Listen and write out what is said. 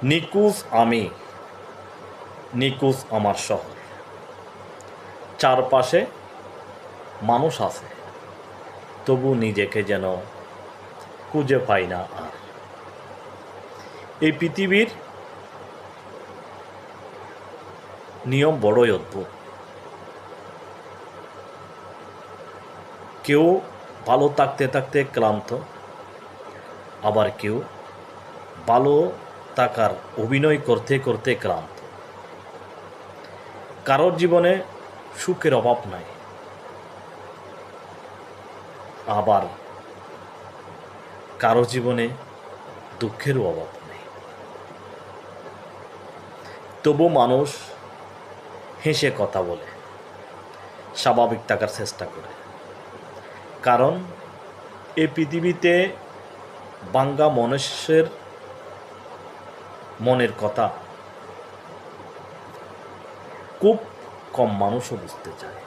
নিকুজ আমি, নিকুজ আমার শহর। চারপাশে মানুষ আছে, তবু নিজেকে যেন খুঁজে পাই না আর। এই পৃথিবীর নিয়ম বড়ই অদ্ভুত। কেউ ভালো থাকতে থাকতে ক্লান্ত, আবার কেউ ভালো থাকার অভিনয় করতে করতে ক্লান্ত। কারোর জীবনে সুখের অভাব নাই, আবার কারো জীবনে দুঃখেরও অভাব নেই। তবু মানুষ হেসে কথা বলে, স্বাভাবিক থাকার চেষ্টা করে। কারণ এই পৃথিবীতে ভাঙ্গা মানুষের মনের কথা খুব কম মানুষও বুঝতে চায়।